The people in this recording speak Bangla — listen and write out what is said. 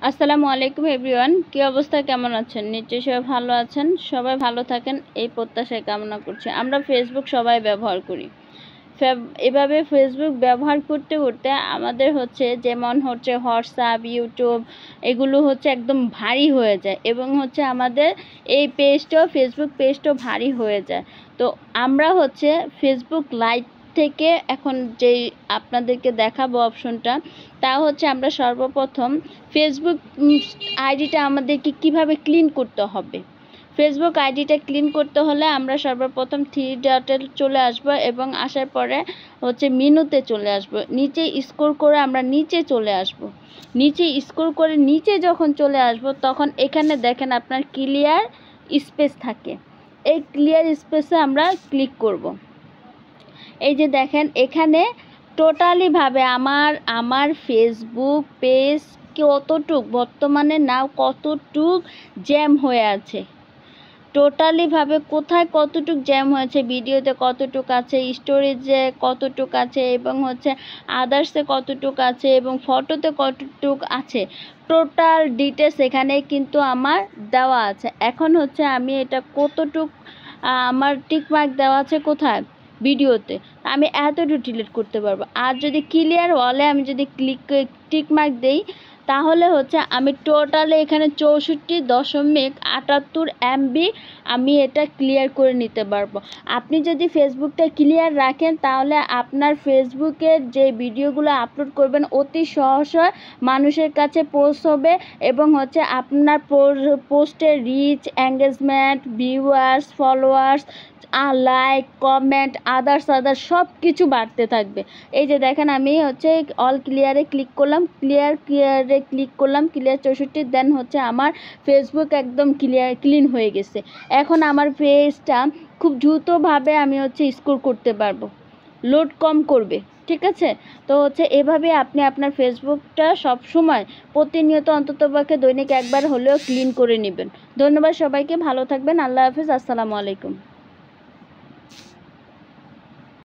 আসসালামু আলাইকুম এভরিওয়ান, কি অবস্থা, কেমন আছেন? নিশ্চয়ই সবাই ভালো আছেন। সবাই ভালো থাকেন এই প্রত্যাশায় কামনা করছি। আমরা ফেসবুক সবাই ব্যবহার করি। এভাবে ফেসবুক ব্যবহার করতে করতে আমাদের যেমন হোয়াটসঅ্যাপ, ইউটিউব এগুলো একদম ভারী হয়ে যায় এবং আমাদের এই ফেসবুক পেজটাও ভারী হয়ে যায়। তো আমরা ফেসবুক লাইট থেকে এখন যেই আপনাদেরকে দেখাবো অপশনটা, তা আমরা সর্বপ্রথম ফেসবুক আইডিটা আমাদেরকে কিভাবে ক্লিন করতে হবে। ফেসবুক আইডিটা ক্লিন করতে হলে আমরা সর্বপ্রথম 3 ডটে চলে আসব এবং আসার পরে মেনুতে চলে আসব। নিচে স্ক্রল করে আমরা নিচে চলে আসব। নিচে স্ক্রল করে নিচে যখন চলে আসব তখন এখানে দেখেন আপনার ক্লিয়ার স্পেস থাকে। এই ক্লিয়ার স্পেসে আমরা ক্লিক করব। এই যে দেখেন এখানে টোটালিভাবে আমার ফেসবুক পেজ বর্তমানে কতটুক জ্যাম হয়ে আছে, টোটালিভাবে কোথায় কতটুক জ্যাম হয়েছে, ভিডিওতে কতটুক আছে, স্টোরেজে কতটুক আছে এবং আদার্সে কতটুক আছে এবং ফটোতে কতটুক আছে, টোটাল ডিটেলস এখানে কিন্তু আমার দেওয়া আছে। এখন আমি এটা কতটুক আমার টিকমার্ক দেওয়া আছে কোথায়, ভিডিওতে, আমি এতটুকু ডিলিট করতে পারবো। আর যদি ক্লিয়ার ওয়ালে আমি যদি টিকমার্ক দেই তাহলে আমি টোটালে এখানে 64.78 MB আমি এটা ক্লিয়ার করে নিতে পারবো। আপনি যদি ফেসবুকটা ক্লিয়ার রাখেন তাহলে আপনার ফেসবুকের যে ভিডিওগুলো আপলোড করবেন অতি সহজে মানুষের কাছে পৌঁছবে এবং আপনার পোস্টের reach, engagement, viewers, followers, like, comment, others সব কিছু বাড়তে থাকবে। এই যে দেখেন আমি অল ক্লিয়ারে ক্লিক করলাম, ক্লিয়ারে ক্লিক করলাম, ক্লিয়ার 64, দেন আমার ফেসবুক একদম ক্লিন হয়ে গেছে। এখন আমার পেজটা খুব দ্রুতভাবে আমি স্ক্রল করতে পারবো, লোড কম করবে। ঠিক আছে, তো এভাবে আপনি আপনার ফেসবুকটা সব সময় প্রতিনিয়ত অন্ততপক্ষে দৈনিক একবার হলেও ক্লিন করে নেবেন। ধন্যবাদ সবাইকে, ভালো থাকবেন, আল্লাহ হাফেজ, আসসালামু আলাইকুম।